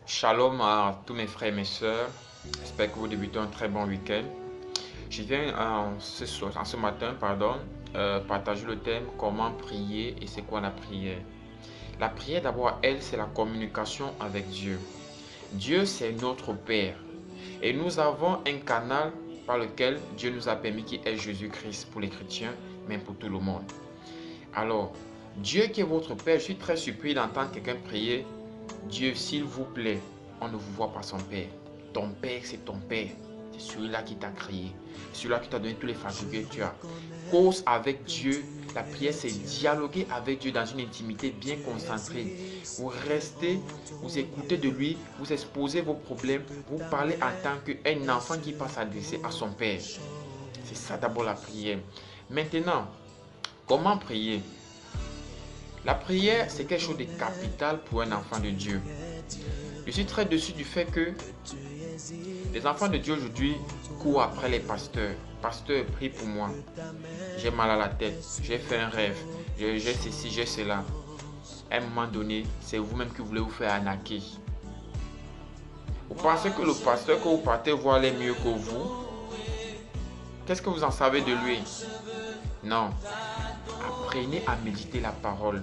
Shalom à tous mes frères et mes sœurs. J'espère que vous débutez un très bon week-end. Je viens ce matin, partager le thème comment prier et c'est quoi la prière. La prière d'abord, c'est la communication avec Dieu. Dieu, c'est notre Père. Et nous avons un canal par lequel Dieu nous a permis qui est Jésus-Christ pour les chrétiens, même pour tout le monde. Alors, Dieu qui est votre Père, je suis très surpris d'entendre quelqu'un prier. Dieu, s'il vous plaît, on ne vous voit pas son Père. Ton Père, c'est ton Père. C'est celui-là qui t'a créé. Celui-là qui t'a donné tous les facultés que tu as. Cause avec Dieu. La prière, c'est dialoguer avec Dieu dans une intimité bien concentrée. Vous restez, vous écoutez de lui, vous exposez vos problèmes, vous parlez en tant qu'un enfant qui passe s'adresser à son Père. C'est ça d'abord la prière. Maintenant, comment prier? La prière, c'est quelque chose de capital pour un enfant de Dieu. Je suis très déçu du fait que les enfants de Dieu aujourd'hui courent après les pasteurs. Pasteur, prie pour moi. J'ai mal à la tête. J'ai fait un rêve. J'ai ceci, j'ai cela. À un moment donné, c'est vous-même qui voulez vous faire arnaquer. Vous pensez que le pasteur que vous partez voir est mieux que vous? Qu'est-ce que vous en savez de lui? Non. Apprenez à méditer la parole.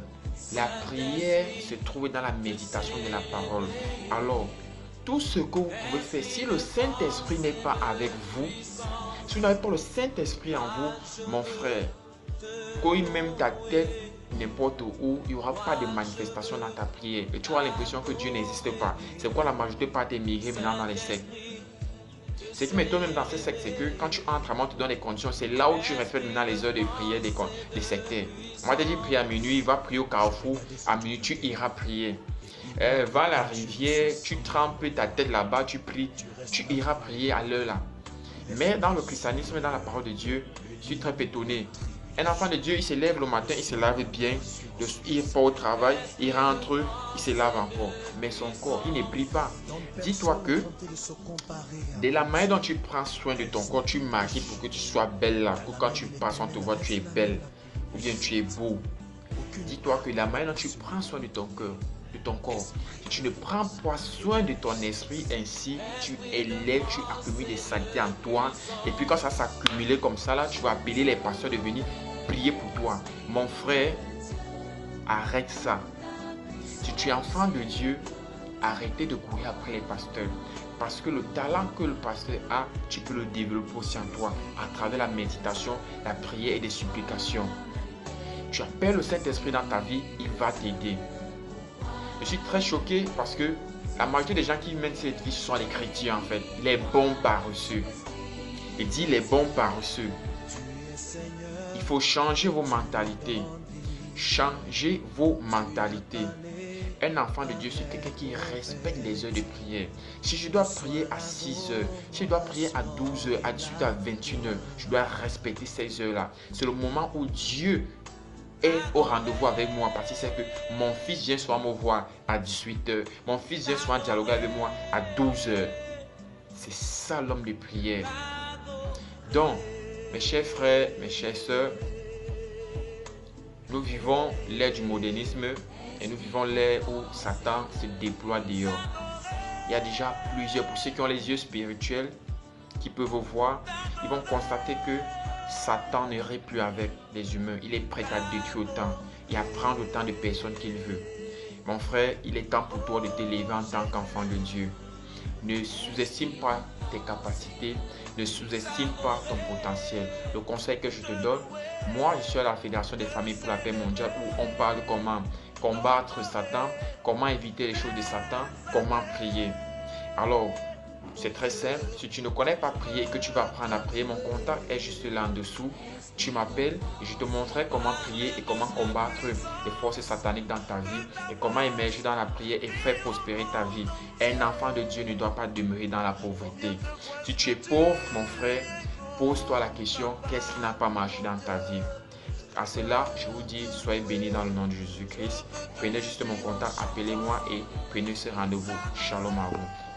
La prière se trouve dans la méditation de la parole. Alors, tout ce que vous pouvez faire, si le Saint-Esprit n'est pas avec vous, si vous n'avez pas le Saint-Esprit en vous, mon frère, quand il même ta tête n'importe où, il n'y aura pas de manifestation dans ta prière. Et tu auras l'impression que Dieu n'existe pas. C'est quoi la majorité part émigrer maintenant dans les sectes? Ce qui m'étonne même dans ces sectes, c'est que quand tu entres, on te donne des conditions. C'est là où tu respectes maintenant les heures de prière des sectaires. Moi, je te dis prier à minuit, va prier au carrefour. À minuit, tu iras prier. Va à la rivière, tu trempes ta tête là-bas, tu pries. Tu iras prier à l'heure là. Mais dans le christianisme, dans la parole de Dieu, je suis très étonné. Un enfant de Dieu, il se lève le matin, il se lave bien, il part au travail, il rentre, il se lave encore. Mais son corps, il ne prie pas. Dis-toi que de la manière dont tu prends soin de ton corps, tu maquilles pour que tu sois belle là, pour quand tu passes, on te voit, tu es belle, ou bien tu es beau. Dis-toi que la manière dont tu prends soin de ton cœur, de ton corps, si tu ne prends pas soin de ton esprit ainsi, tu élèves, tu accumules des saletés en toi. Et puis quand ça s'accumule comme ça, là, tu vas appeler les pasteurs de venir prier pour toi. Mon frère, arrête ça. Si tu es enfant de Dieu, arrêtez de courir après les pasteurs. Parce que le talent que le pasteur a, tu peux le développer aussi en toi, à travers la méditation, la prière et des supplications. Tu appelles le Saint-Esprit dans ta vie, il va t'aider. Je suis très choqué parce que la majorité des gens qui mènent cette vie, ce sont les chrétiens en fait, les bons paresseux. Il dit les bons paresseux. Il faut changer vos mentalités. Changez vos mentalités. Un enfant de Dieu, c'est quelqu'un qui respecte les heures de prière. Si je dois prier à 6 heures, si je dois prier à 12 heures, à 18 heures, à 21 heures, je dois respecter ces heures-là. C'est le moment où Dieu est au rendez-vous avec moi parce qu'il sait que mon fils vient souvent me voir à 18 heures. Mon fils vient souvent dialoguer avec moi à 12 heures. C'est ça l'homme de prière. Donc, mes chers frères, mes chères sœurs, nous vivons l'ère du modernisme et nous vivons l'ère où Satan se déploie dehors. Il y a déjà plusieurs, pour ceux qui ont les yeux spirituels, qui peuvent voir, ils vont constater que Satan ne reste plus avec les humains. Il est prêt à détruire autant et à prendre autant de personnes qu'il veut. Mon frère, il est temps pour toi de t'élever en tant qu'enfant de Dieu. Ne sous-estime pas tes capacités, ne sous-estime pas ton potentiel. Le conseil que je te donne, moi je suis à la Fédération des familles pour la paix mondiale où on parle comment combattre Satan, comment éviter les choses de Satan, comment prier. Alors, c'est très simple. Si tu ne connais pas prier et que tu vas apprendre à prier, mon contact est juste là en dessous. Tu m'appelles et je te montrerai comment prier et comment combattre les forces sataniques dans ta vie et comment émerger dans la prière et faire prospérer ta vie. Un enfant de Dieu ne doit pas demeurer dans la pauvreté. Si tu es pauvre, mon frère, pose-toi la question, qu'est-ce qui n'a pas marché dans ta vie? À cela, je vous dis, soyez bénis dans le nom de Jésus-Christ. Prenez juste mon contact, appelez-moi et prenez ce rendez-vous. Shalom à vous.